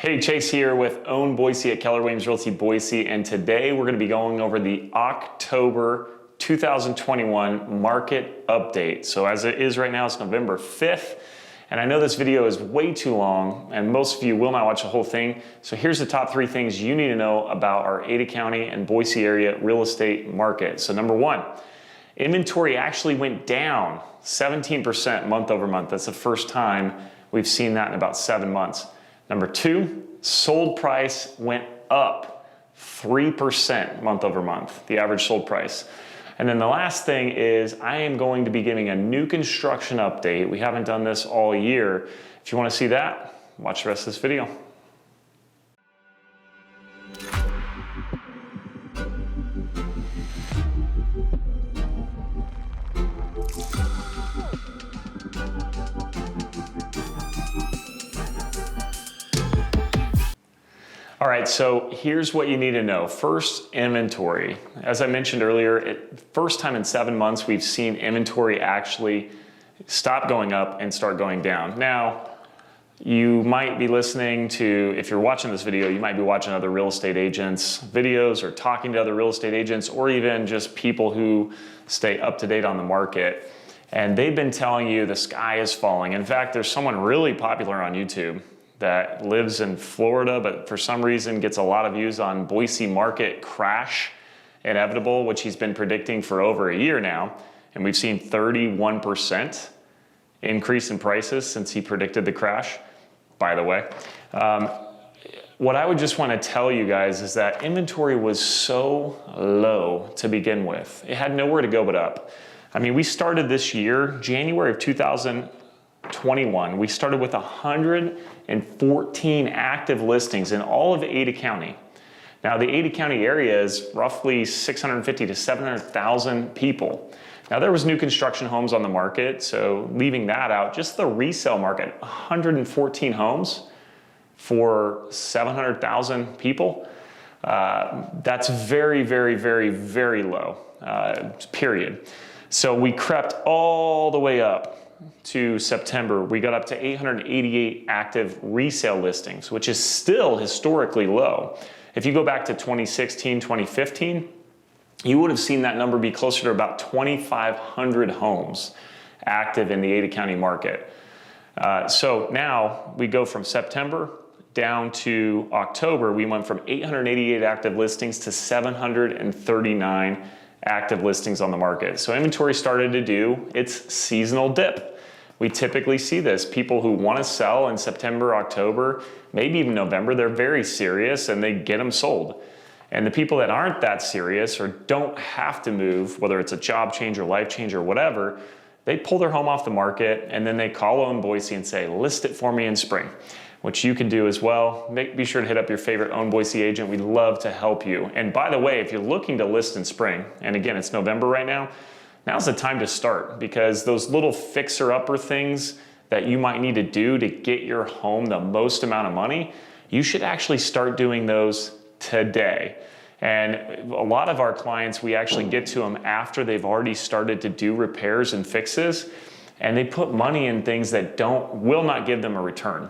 Hey, Chase here with Own Boise at Keller Williams Realty Boise, and today we're going to be going over the October 2021 market update. So as it is right now, it's November 5th, and I know this video is way too long, and most of you will not watch the whole thing. So here's the top 3 things you need to know about our Ada County and Boise area real estate market. So number 1, inventory actually went down 17% month over month. That's the first time we've seen that in about 7 months. Number 2, sold price went up 3% month over month, the average sold price. And then the last thing is I am going to be giving a new construction update. We haven't done this all year. If you want to see that, watch the rest of this video. All right, so here's what you need to know. First, inventory. As I mentioned earlier, first time in 7 months we've seen inventory actually stop going up and start going down. Now, you might be listening to, if you're watching this video, you might be watching other real estate agents' videos or talking to other real estate agents or even just people who stay up to date on the market. And they've been telling you the sky is falling. In fact, there's someone really popular on YouTube that lives in Florida, but for some reason gets a lot of views on Boise market crash inevitable, which he's been predicting for over a year now. And we've seen 31% increase in prices since he predicted the crash, by the way. What I would just want to tell you guys is that inventory was so low to begin with. It had nowhere to go but up. I mean, we started this year, January of 2021, we started with 114 active listings in all of Ada County. Now, the Ada County area is roughly 650 to 700,000 people. Now, there was new construction homes on the market, so leaving that out, just the resale market, 114 homes for 700,000 people. That's very, very, very, very low, period. So we crept all the way up to September. We got up to 888 active resale listings, which is still historically low. If you go back to 2016, 2015, you would have seen that number be closer to about 2,500 homes active in the Ada County market. So now we go from September down to October. We went from 888 active listings to 739 active listings on the market. So inventory started to do its seasonal dip. We typically see this. People who want to sell in September, October, maybe even November, they're very serious and they get them sold. And the people that aren't that serious or don't have to move, whether it's a job change or life change or whatever, they pull their home off the market and then they call Own Boise and say, list it for me in spring, which you can do as well. Be sure to hit up your favorite Own Boise agent. We'd love to help you. And by the way, if you're looking to list in spring, and again, it's November right now, now's the time to start, because those little fixer-upper things that you might need to do to get your home the most amount of money, you should actually start doing those today. And a lot of our clients, we actually get to them after they've already started to do repairs and fixes, and they put money in things that will not give them a return.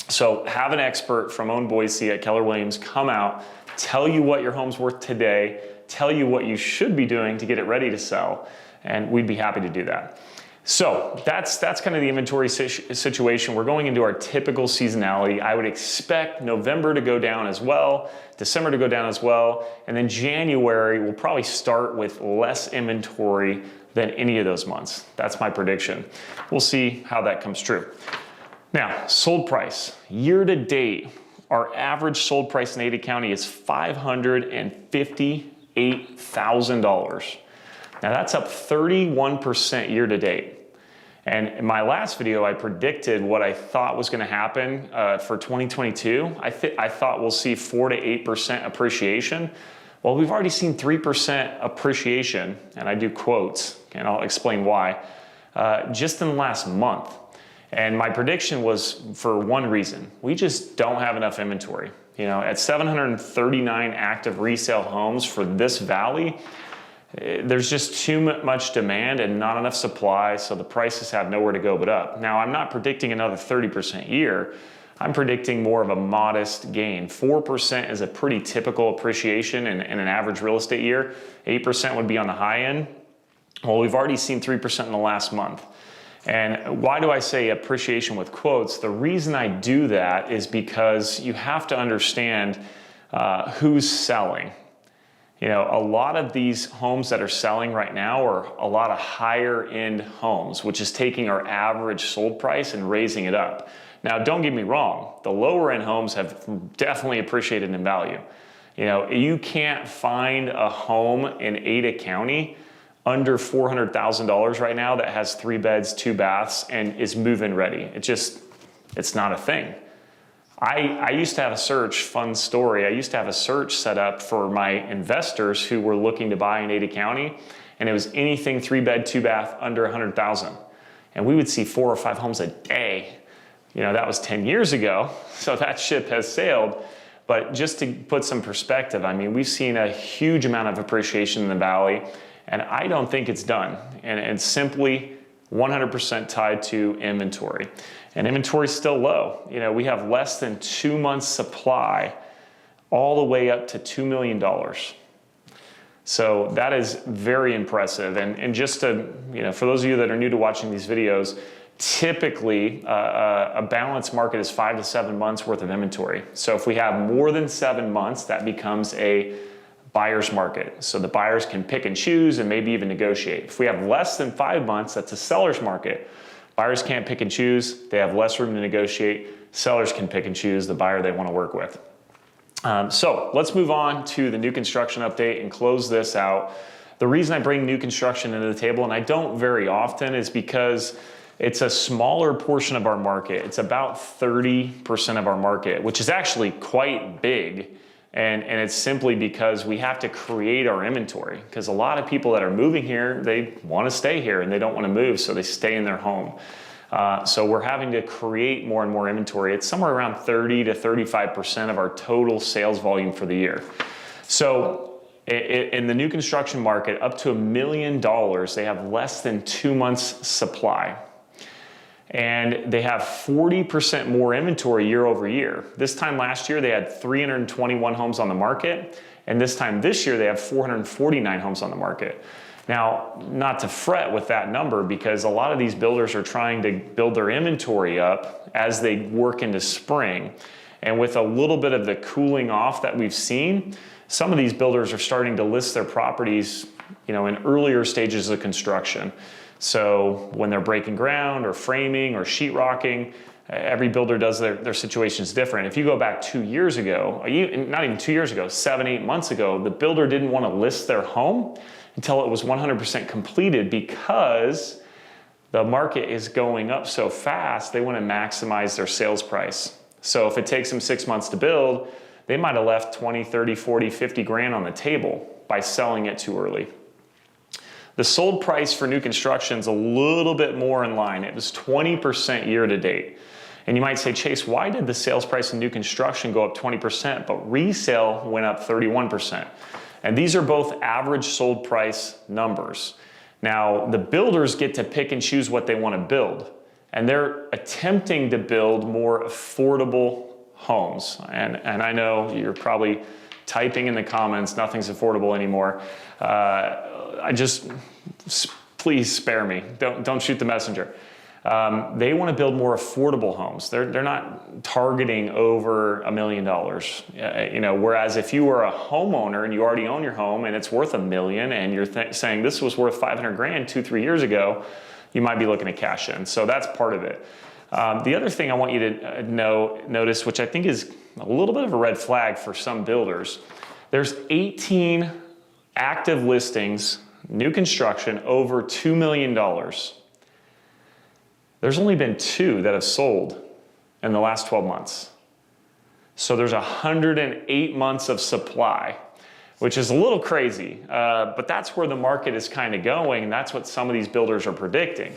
So have an expert from Own Boise at Keller Williams come out, tell you what your home's worth today, tell you what you should be doing to get it ready to sell, and we'd be happy to do that. So that's kind of the inventory situation. We're going into our typical seasonality. I would expect November to go down as well, December to go down as well, and then January will probably start with less inventory than any of those months. That's my prediction. We'll see how that comes true. Now, sold price. Year to date, our average sold price in Ada County is $558,000. Now that's up 31% year to date. And in my last video, I predicted what I thought was gonna happen for 2022. I thought we'll see 4 to 8% appreciation. Well, we've already seen 3% appreciation, and I do quotes, and I'll explain why, just in the last month. And my prediction was for one reason. We just don't have enough inventory. You know, at 739 active resale homes for this valley, there's just too much demand and not enough supply, so the prices have nowhere to go but up. Now, I'm not predicting another 30% year. I'm predicting more of a modest gain. 4% is a pretty typical appreciation in an average real estate year. 8% would be on the high end. Well, we've already seen 3% in the last month. And why do I say appreciation with quotes? The reason I do that is because you have to understand who's selling. You know, a lot of these homes that are selling right now are a lot of higher end homes, which is taking our average sold price and raising it up. Now, don't get me wrong, the lower end homes have definitely appreciated in value. You know, you can't find a home in Ada County under $400,000 right now that has 3 beds, 2 baths, and is move-in ready. It's not a thing. I used to have a search, fun story, I used to have a search set up for my investors who were looking to buy in Ada County, and it was anything 3 bed, 2 bath under 100,000. And we would see 4 or 5 homes a day. You know, that was 10 years ago, so that ship has sailed. But just to put some perspective, I mean, we've seen a huge amount of appreciation in the Valley, and I don't think it's done. And it's simply 100% tied to inventory. And inventory is still low. You know, we have less than 2 months supply all the way up to $2 million. So that is very impressive. And just to, you know, for those of you that are new to watching these videos, typically a balanced market is 5 to 7 months worth of inventory. So if we have more than 7 months, that becomes a buyer's market. So the buyers can pick and choose and maybe even negotiate. If we have less than 5 months, that's a seller's market. Buyers can't pick and choose. They have less room to negotiate. Sellers can pick and choose the buyer they want to work with. So let's move on to the new construction update and close this out. The reason I bring new construction into the table, and I don't very often, is because it's a smaller portion of our market. It's about 30% of our market, which is actually quite big. And it's simply because we have to create our inventory, because a lot of people that are moving here, they want to stay here and they don't want to move, so they stay in their home. So we're having to create more and more inventory. It's somewhere around 30 to 35% of our total sales volume for the year. So in the new construction market, up to $1 million, they have less than 2 months supply. And they have 40% more inventory year over year. This time last year, they had 321 homes on the market. And this time this year, they have 449 homes on the market. Now, not to fret with that number, because a lot of these builders are trying to build their inventory up as they work into spring. And with a little bit of the cooling off that we've seen, some of these builders are starting to list their properties, you know, in earlier stages of construction. So when they're breaking ground or framing or sheetrocking, every builder does their situation's different. If you go back 2 years ago, not even 2 years ago, 7, 8 months ago, the builder didn't want to list their home until it was 100% completed, because the market is going up so fast, they want to maximize their sales price. So if it takes them 6 months to build, they might have left 20, 30, 40, 50 grand on the table by selling it too early. The sold price for new construction is a little bit more in line. It was 20% year to date. And you might say, Chase, why did the sales price in new construction go up 20%, but resale went up 31%? And these are both average sold price numbers. Now, the builders get to pick and choose what they want to build. And they're attempting to build more affordable homes. And I know you're probably typing in the comments, nothing's affordable anymore. Please spare me. Don't shoot the messenger. They want to build more affordable homes. They're not targeting over $1 million. You know, whereas if you were a homeowner and you already own your home and it's worth $1 million, and you're saying this was worth 500 grand 2-3 years ago, you might be looking to cash in. So that's part of it. The other thing I want you to notice, which I think is a little bit of a red flag for some builders, there's 18 active listings, new construction, over $2 million. There's only been 2 that have sold in the last 12 months. So there's 108 months of supply, which is a little crazy, but that's where the market is kind of going, and that's what some of these builders are predicting.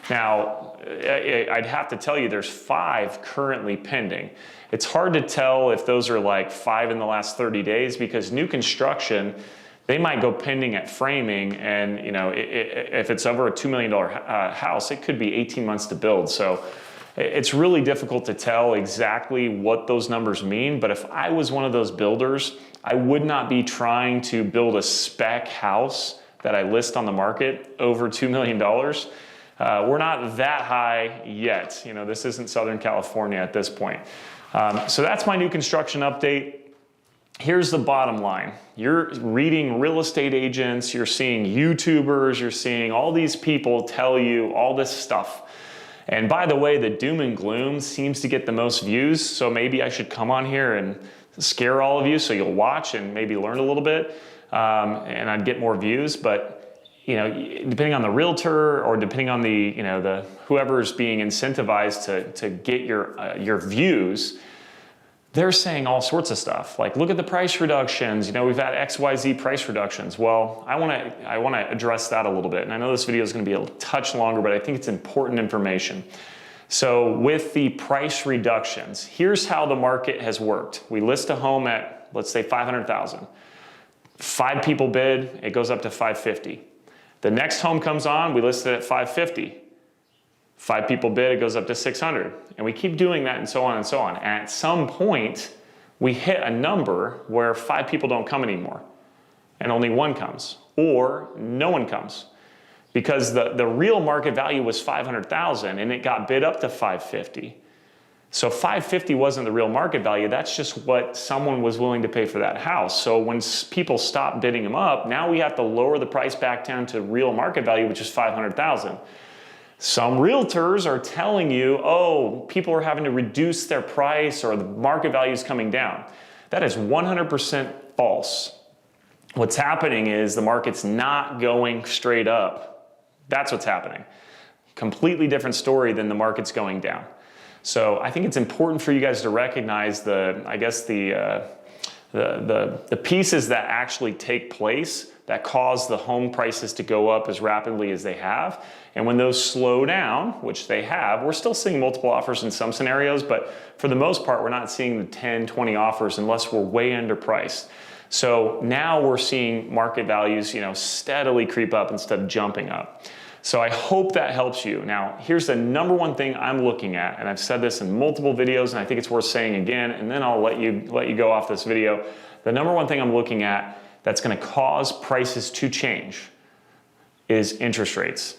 Now, I'd have to tell you there's 5 currently pending. It's hard to tell if those are like 5 in the last 30 days, because new construction, they might go pending at framing, and you know, if it's over a $2 million house, it could be 18 months to build. So It's really difficult to tell exactly what those numbers mean, but if I was one of those builders, I would not be trying to build a spec house that I list on the market over $2 million. We're not that high yet. You know, this isn't Southern California at this point. So that's my new construction update. Here's the bottom line. You're reading real estate agents, you're seeing YouTubers, you're seeing all these people tell you all this stuff. And by the way, the doom and gloom seems to get the most views, so maybe I should come on here and scare all of you so you'll watch and maybe learn a little bit, and I'd get more views. But you know, depending on the realtor or depending on the, you know, the whoever's being incentivized to get your views, they're saying all sorts of stuff. Like, look at the price reductions. You know, we've had XYZ price reductions. Well, I want to address that a little bit. And I know this video is going to be a touch longer, but I think it's important information. So with the price reductions, here's how the market has worked. We list a home at, let's say, $500,000. 5 people bid, it goes up to $550,000. The next home comes on, we list it at $550,000. 5 people bid, it goes up to $600,000. And we keep doing that and so on and so on. And at some point, we hit a number where 5 people don't come anymore and only 1 comes, or no one comes. Because the real market value was $500,000 and it got bid up to $550,000. So $550,000 wasn't the real market value, that's just what someone was willing to pay for that house. So when people stop bidding them up, now we have to lower the price back down to real market value, which is $500,000. Some realtors are telling you, oh, people are having to reduce their price or the market value is coming down. That is 100% false. What's happening is the market's not going straight up. That's what's happening. Completely different story than the market's going down. So I think it's important for you guys to recognize the pieces that actually take place that cause the home prices to go up as rapidly as they have. And when those slow down, which they have, we're still seeing multiple offers in some scenarios, but for the most part, we're not seeing the 10, 20 offers unless we're way underpriced. So now we're seeing market values, you know, steadily creep up instead of jumping up. So I hope that helps you. Now, here's the number one thing I'm looking at, and I've said this in multiple videos, and I think it's worth saying again, and then I'll let you go off this video. The number one thing I'm looking at that's going to cause prices to change is interest rates.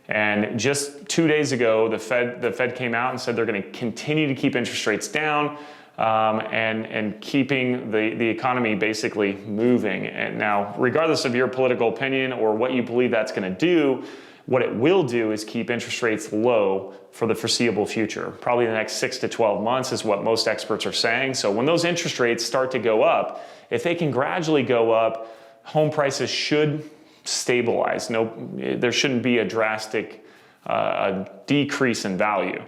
And just 2 days ago, the Fed came out and said they're going to continue to keep interest rates down and keeping the economy basically moving. And now, regardless of your political opinion or what you believe that's going to do, what it will do is keep interest rates low for the foreseeable future. Probably the next 6 to 12 months is what most experts are saying. So when those interest rates start to go up, if they can gradually go up, home prices should stabilize. There shouldn't be a drastic decrease in value.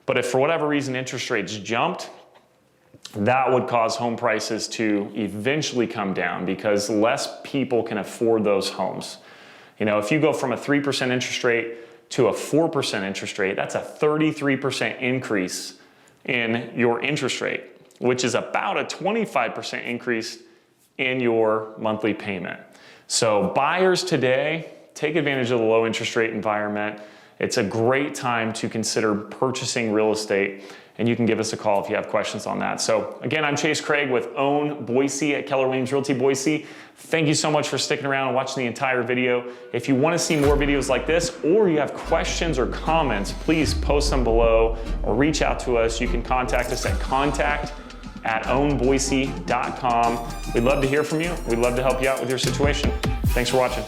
But if for whatever reason interest rates jumped, that would cause home prices to eventually come down because less people can afford those homes. You know, if you go from a 3% interest rate to a 4% interest rate, that's a 33% increase in your interest rate, which is about a 25% increase in your monthly payment. So buyers today, take advantage of the low interest rate environment. It's a great time to consider purchasing real estate, and you can give us a call if you have questions on that. So again, I'm Chase Craig with Own Boise at Keller Williams Realty Boise. Thank you so much for sticking around and watching the entire video. If you want to see more videos like this, or you have questions or comments, please post them below or reach out to us. You can contact us at contact@ownboise.com. We'd love to hear from you. We'd love to help you out with your situation. Thanks for watching.